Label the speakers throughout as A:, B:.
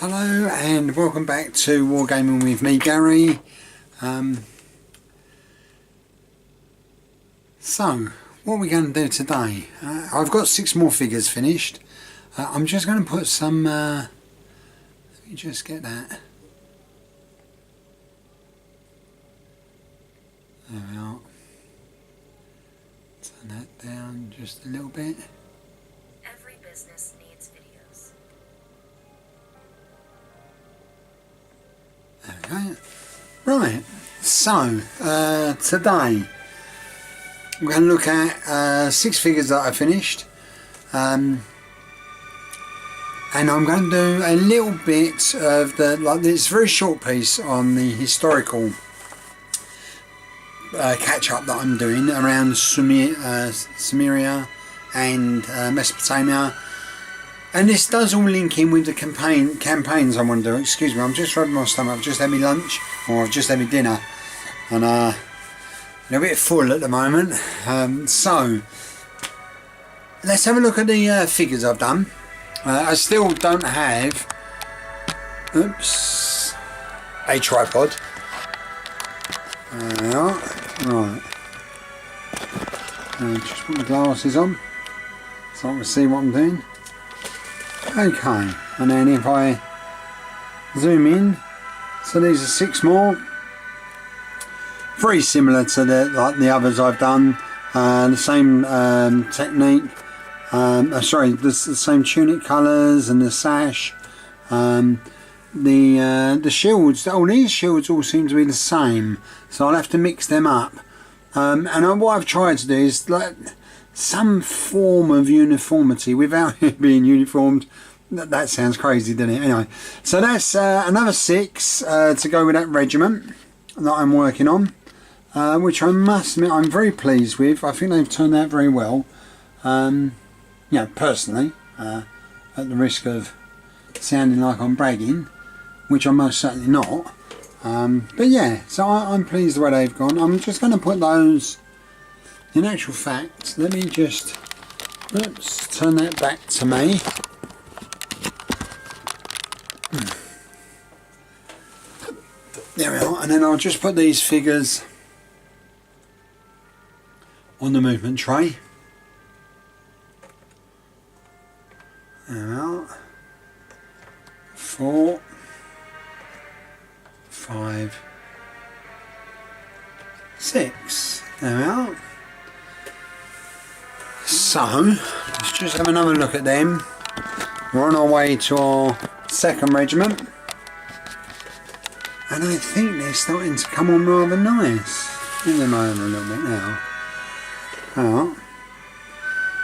A: Hello and welcome back to Wargaming with me, Gary. So, what are we going to do today? I've got 6 more figures finished. I'm just going to put some... let me just get that. There we are. Turn that down just a little bit.
B: Every business needs videos.
A: There we go. Right, so today I'm going to look at 6 figures that I finished, and I'm going to do a little bit of this very short piece on the historical catch up that I'm doing around Sumeria and Mesopotamia. And this does all link in with the campaigns I want to do. Excuse me, I'm just rubbing my stomach. I've just had my lunch, or I've just had my dinner, and a little bit full at the moment. So let's have a look at the figures I've done. I still don't have, a tripod. Right. Just put my glasses on so I can see what I'm doing. Okay, and then if I zoom in, so these are 6 more, very similar to the others I've done, the same technique, sorry, the same tunic colours and the sash, the shields, these shields all seem to be the same, so I'll have to mix them up, and what I've tried to do is like some form of uniformity without it being uniformed. That sounds crazy, doesn't it? Anyway, so that's another 6 to go with that regiment that I'm working on, which I must admit I'm very pleased with. I think they've turned out very well. Personally, at the risk of sounding like I'm bragging, which I'm most certainly not. But yeah, so I'm pleased the way they've gone. I'm just going to put those. In actual fact, let me just turn that back to me. There we are, and then I'll just put these figures on the movement tray. There we are. 4, 5, 6. There we are. So, let's just have another look at them. We're on our way to our 2nd regiment, and I think they're starting to come on rather nice. Get them over a little bit now. Oh.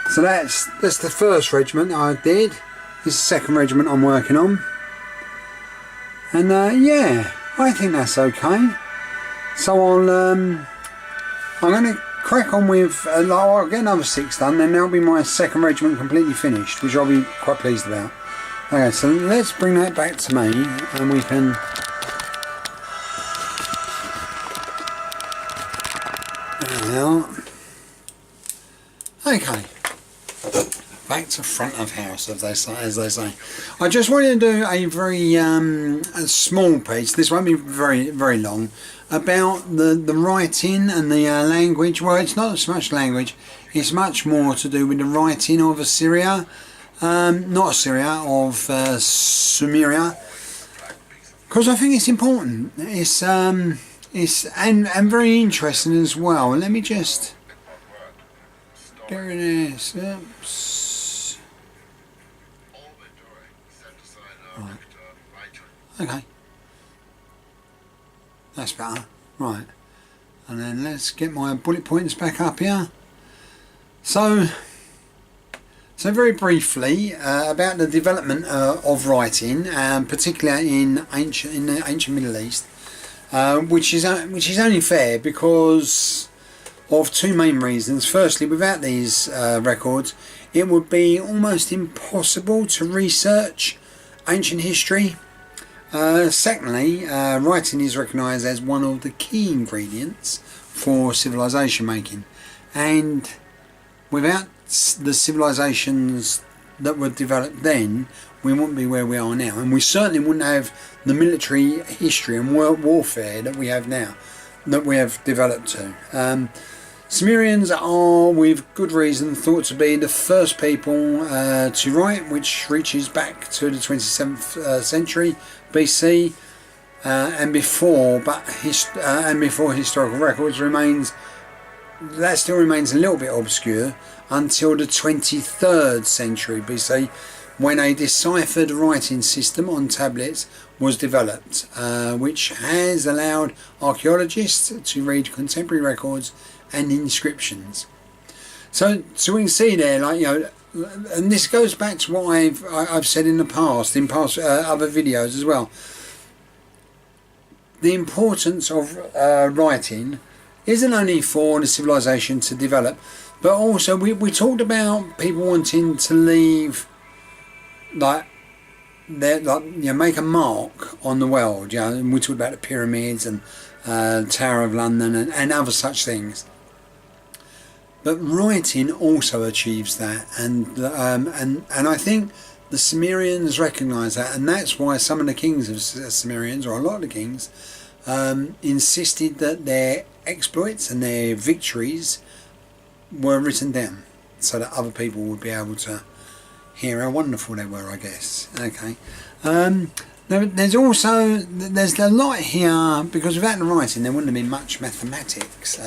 A: So that's the 1st regiment I did. This is the 2nd regiment I'm working on, and yeah, I think that's okay. So I'm going to crack on with, I'll get another 6 done, and that'll be my 2nd regiment completely finished, which I'll be quite pleased about. Okay, so let's bring that back to me, and we can... There we are. Okay. Back to front of house, as they say. I just wanted to do a very a small piece, this won't be very, very long, about the writing and the language. Well, it's not so much language, it's much more to do with the writing of Assyria, not Assyria, of Sumeria, because I think it's important. It's and very interesting as well. Let me just get rid of this. Oops. Right. Okay. That's better. Right. And then let's get my bullet points back up here. So very briefly about the development of writing, particularly in the ancient Middle East, which is only fair because of 2 main reasons. Firstly, without these records, it would be almost impossible to research ancient history. Secondly, writing is recognised as one of the key ingredients for civilization making, and without the civilizations that were developed then, we wouldn't be where we are now, and we certainly wouldn't have the military history and warfare that we have now, that we have developed to. Sumerians are, with good reason, thought to be the first people to write, which reaches back to the 27th century BC, and before historical records still remains a little bit obscure until the 23rd century BC, when a deciphered writing system on tablets was developed, which has allowed archaeologists to read contemporary records and inscriptions. So we can see there, like, and this goes back to what I've said in past other videos as well. The importance of writing isn't only for the civilization to develop, but also we talked about people wanting to leave, make a mark on the world. And we talked about the pyramids and Tower of London and other such things. But writing also achieves that, and I think the Sumerians recognise that, and that's why some of the kings of Sumerians, or a lot of the kings, insisted that their exploits and their victories were written down, so that other people would be able to hear how wonderful they were, I guess. Okay. There's a lot here, because without the writing there wouldn't have been much mathematics.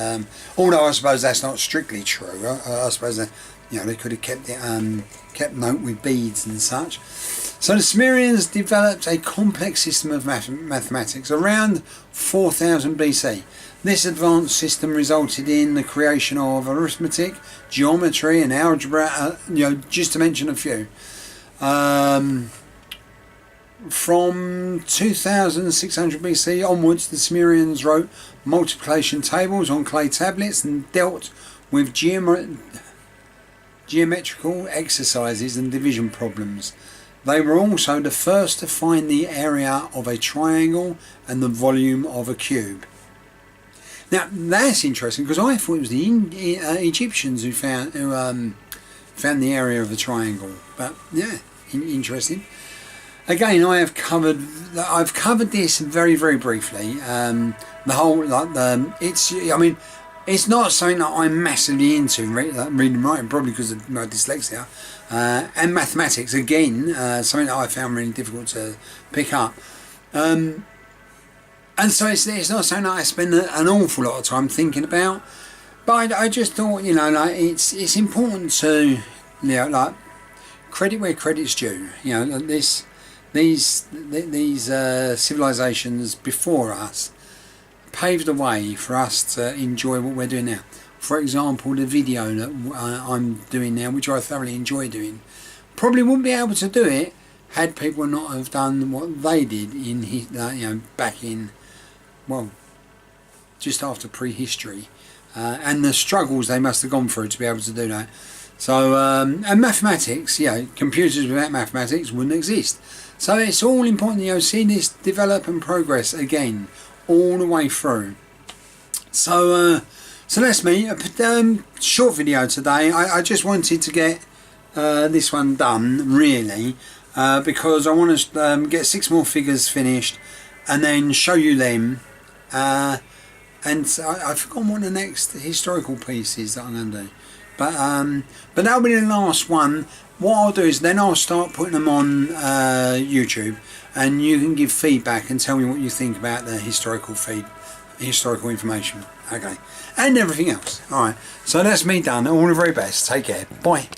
A: Although I suppose that's not strictly true. I suppose that, they could have kept note with beads and such. So the Sumerians developed a complex system of mathematics around 4000 BC. This advanced system resulted in the creation of arithmetic, geometry and algebra, just to mention a few. From 2600 BC onwards, the Sumerians wrote multiplication tables on clay tablets and dealt with geometrical exercises and division problems. They were also the first to find the area of a triangle and the volume of a cube. Now that's interesting, because I thought it was the Egyptians who found the area of the triangle. But yeah, interesting. Again, I've covered this very, very briefly. The whole, it's not something that I'm massively into, reading and writing, probably because of my dyslexia, and mathematics. Again, something that I found really difficult to pick up. And so it's not something that I spend an awful lot of time thinking about. But I just thought, it's important to, credit where credit's due. These civilizations before us paved the way for us to enjoy what we're doing now. For example, the video that I'm doing now, which I thoroughly enjoy doing, probably wouldn't be able to do it had people not have done what they did back in, just after prehistory, and the struggles they must have gone through to be able to do that. So, and mathematics, computers without mathematics wouldn't exist. So it's all important, see this develop and progress again, all the way through. So that's me. A short video today. I just wanted to get this one done, really, because I want to get 6 more figures finished, and then show you them. And I've forgotten what the next historical piece is that I'm going to do. But that'll be the last one. What I'll do is then I'll start putting them on YouTube, and you can give feedback and tell me what you think about the historical information. Okay, and everything else. Alright, so that's me done. All the very best. Take care. Bye.